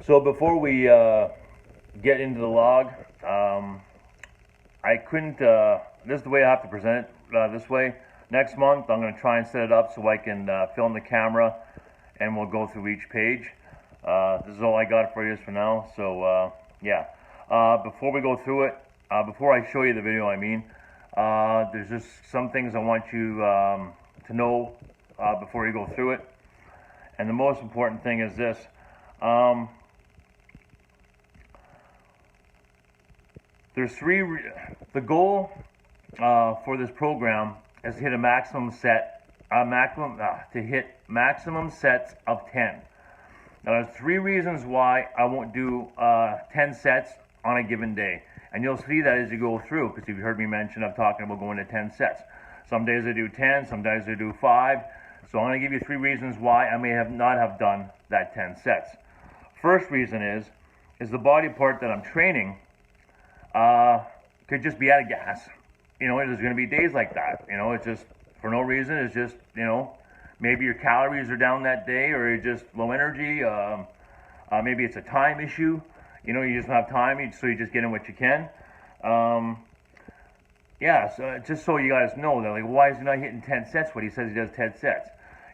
So before we get into the log, I couldn't, this is the way I have to present it this way. Next month I'm going to try and set it up so I can film the camera and we'll go through each page. This is all I got for you for now, so yeah. Before we go through it, before I show you the video, I mean, there's just some things I want you to know before you go through it. And the most important thing is this. There's the goal for this program is to hit a maximum set, to hit maximum sets of 10. Now there's 3 reasons why I won't do 10 sets on a given day. And you'll see that as you go through, because you've heard me mention I'm talking about going to 10 sets. Some days I do 10, some days I do 5. So I'm going to give you 3 reasons why I may not have done that 10 sets. First reason is the body part that I'm training could just be out of gas. You know, there's going to be days like that. You know, it's just for no reason. It's just, you know, maybe your calories are down that day, or you're just low energy. Maybe it's a time issue. You know, you just don't have time, so you just get in what you can. Yeah, so just so you guys know that, like, why is he not hitting 10 sets when he says he does 10 sets?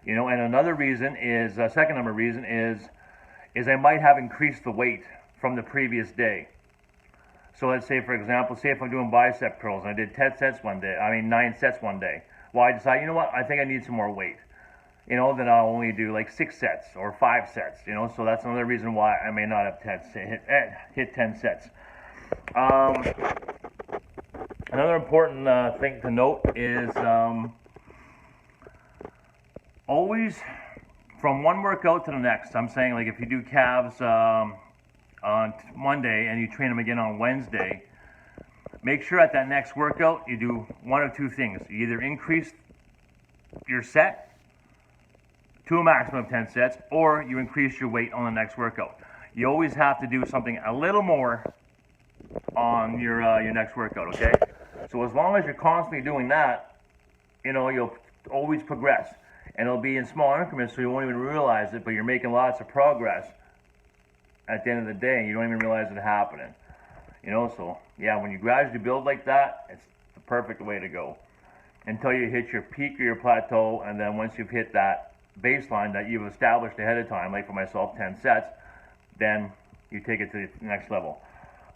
You know, and another reason is, second number reason is I might have increased the weight from the previous day. So let's say, for example, say if I'm doing bicep curls and I did 10 sets one day, 9 sets one day. Well, I decide, you know what, I think I need some more weight. You know, then I'll only do like 6 sets or 5 sets, you know, so that's another reason why I may not have hit 10 sets. Another important thing to note is always from one workout to the next. I'm saying, like, if you do calves on Monday and you train them again on Wednesday, make sure at that next workout you do one of 2 things. You either increase your set to a maximum of 10 sets, or you increase your weight on the next workout. You always have to do something a little more on your next workout, okay? So as long as you're constantly doing that, you know, you'll always progress. And it'll be in small increments, so you won't even realize it, but you're making lots of progress at the end of the day. You don't even realize it happening. You know, so yeah, when you gradually build like that, it's the perfect way to go. Until you hit your peak or your plateau, and then once you've hit that baseline that you've established ahead of time, like for myself, 10 sets, then you take it to the next level.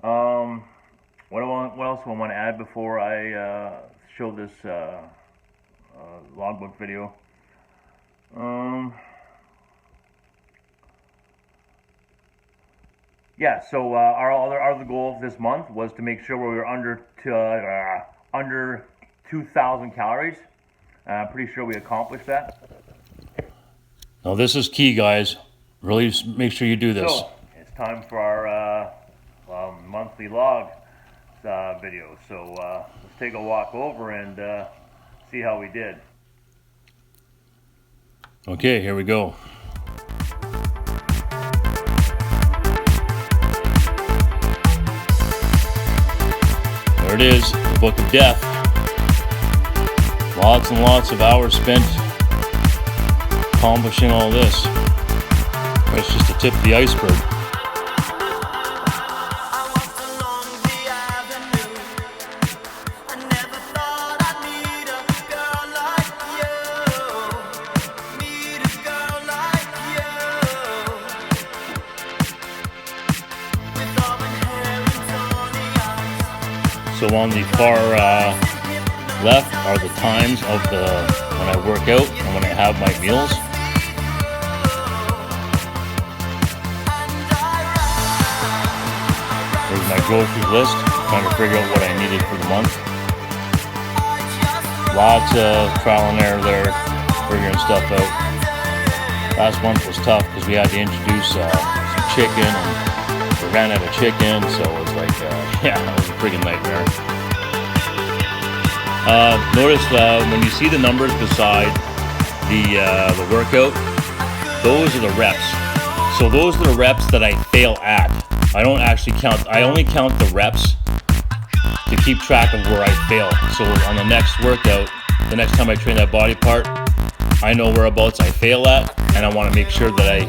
What else do I want to add before I show this logbook video? Yeah, so our other goal this month was to make sure we were under 2,000 calories. I'm pretty sure we accomplished that. Now this is key, guys. Really make sure you do this. So it's time for our monthly log video. So let's take a walk over and see how we did. Okay, here we go. There it is, the Book of Death. Lots and lots of hours spent accomplishing all this. That's just the tip of the iceberg. So on the far left are the times of when I work out and when I have my meals. There's my groceries list, trying to figure out what I needed for the month. Lots of trial and error there, figuring stuff out. Last month was tough because we had to introduce some chicken, and we ran out of chicken, so it was like, yeah, it was a freaking nightmare. Notice when you see the numbers beside the workout, those are the reps. So those are the reps that I fail at. I don't actually count. I only count the reps to keep track of where I fail. So on the next workout, the next time I train that body part, I know whereabouts I fail at, and I want to make sure that I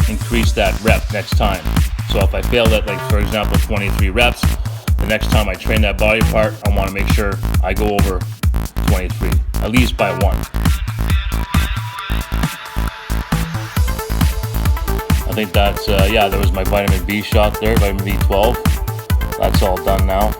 increase that rep next time. So if I failed at, like, for example, 23 reps, the next time I train that body part, I want to make sure I go over 23, at least by 1. I think that's, yeah, there was my vitamin B shot there, vitamin B12. That's all done now.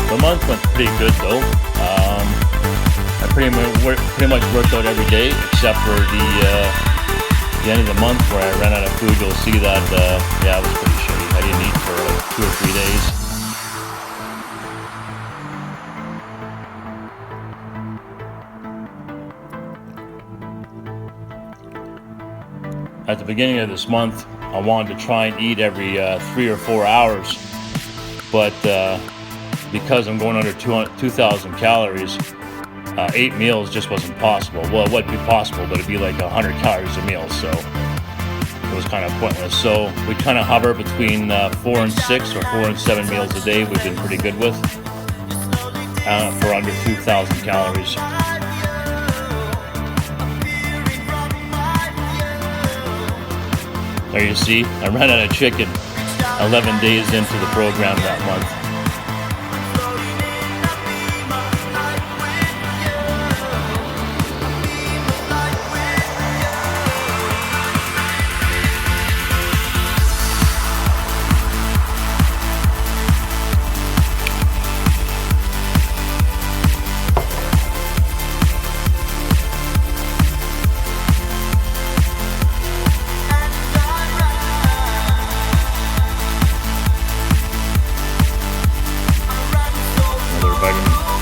The month went pretty good though. I pretty much worked out every day except for the end of the month where I ran out of food. You'll see that, yeah, it was pretty shitty. I didn't eat for like 2 or 3 days. At the beginning of this month, I wanted to try and eat every 3 or 4 hours, but because I'm going under 2,000 calories, 8 meals just wasn't possible. Well, it would be possible, but it'd be like 100 calories a meal, so it was kind of pointless. So we kind of hover between 4 and 6 or 4 and 7 meals a day. We've been pretty good with for under 2,000 calories. There you see, I ran out of chicken 11 days into the program that month.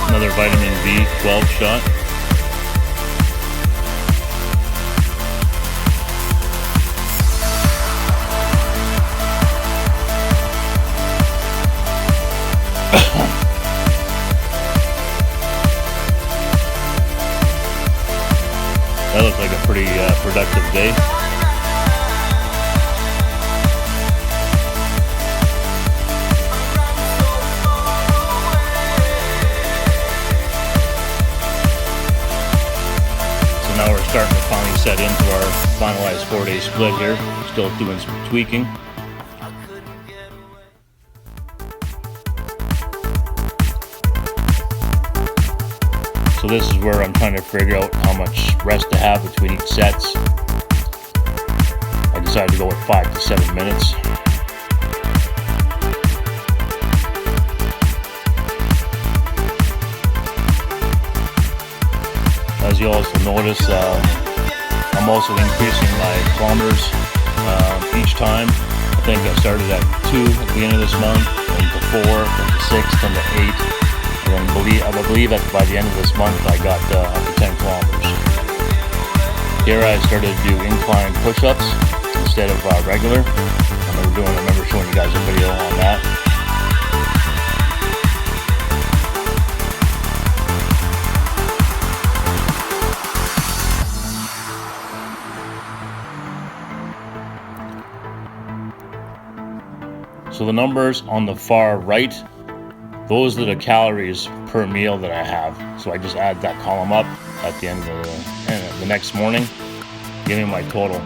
Another vitamin B12 shot. That looks like a pretty productive day. Now we're starting to finally set into our finalized 4-day split here. Still doing some tweaking. So this is where I'm trying to figure out how much rest to have between each sets. I decided to go with 5 to 7 minutes. As you also notice, I'm also increasing my kilometers each time. I think I started at 2 at the beginning of this month, then to 4, then to 6, then to 8. And then I believe that by the end of this month I got up to 10 kilometers. Here I started to do incline push-ups instead of regular. I remember showing you guys a video on that. So the numbers on the far right, those are the calories per meal that I have. So I just add that column up at the end of the next morning, giving my total.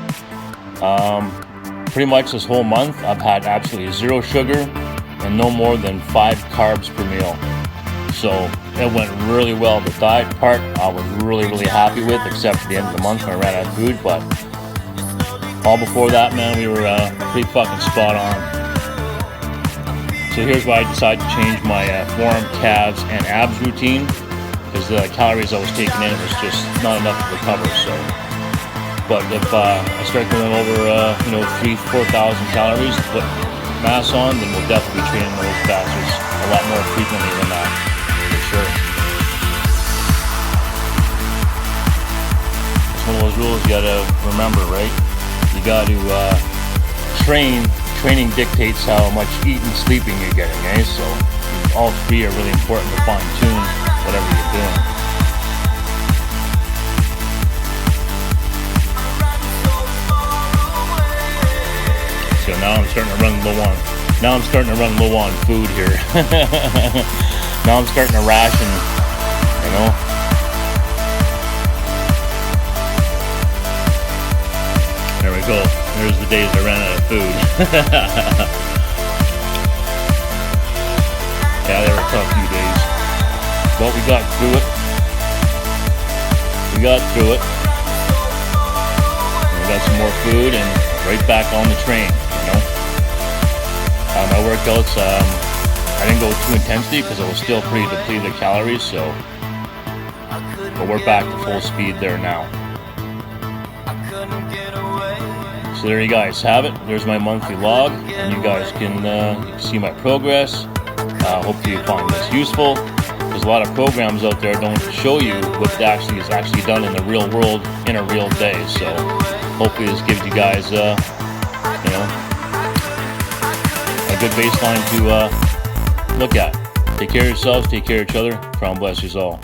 Pretty much this whole month, I've had absolutely 0 sugar and no more than 5 carbs per meal. So it went really well. The diet part I was really happy with, except for the end of the month when I ran out of food. But all before that, man, we were pretty fucking spot on. So here's why I decided to change my forearm, calves, and abs routine, because the calories I was taking in was just not enough to recover. So, but if I start going over 3,000-4,000 calories to put mass on, then we'll definitely be training those bastards a lot more frequently than that, for sure. one of those rules you gotta remember, right? You gotta training dictates how much eating and sleeping you're getting, eh? So all three are really important to fine tune whatever you're doing. So now I'm starting to run low on food here. Now I'm starting to ration, you know. There we go. There's the days I ran out of food. Yeah, they were a tough few days. But we got through it. We got some more food and right back on the train, you know. My workouts, I didn't go too intensely because I was still pretty depleted of calories, so but we're back to full speed there now. So there you guys have it. There's my monthly log, and you guys can see my progress. Hopefully you find this useful. There's a lot of programs out there don't show you what is actually done in the real world in a real day. So hopefully this gives you guys, you know, a good baseline to look at. Take care of yourselves. Take care of each other. Crown bless you all.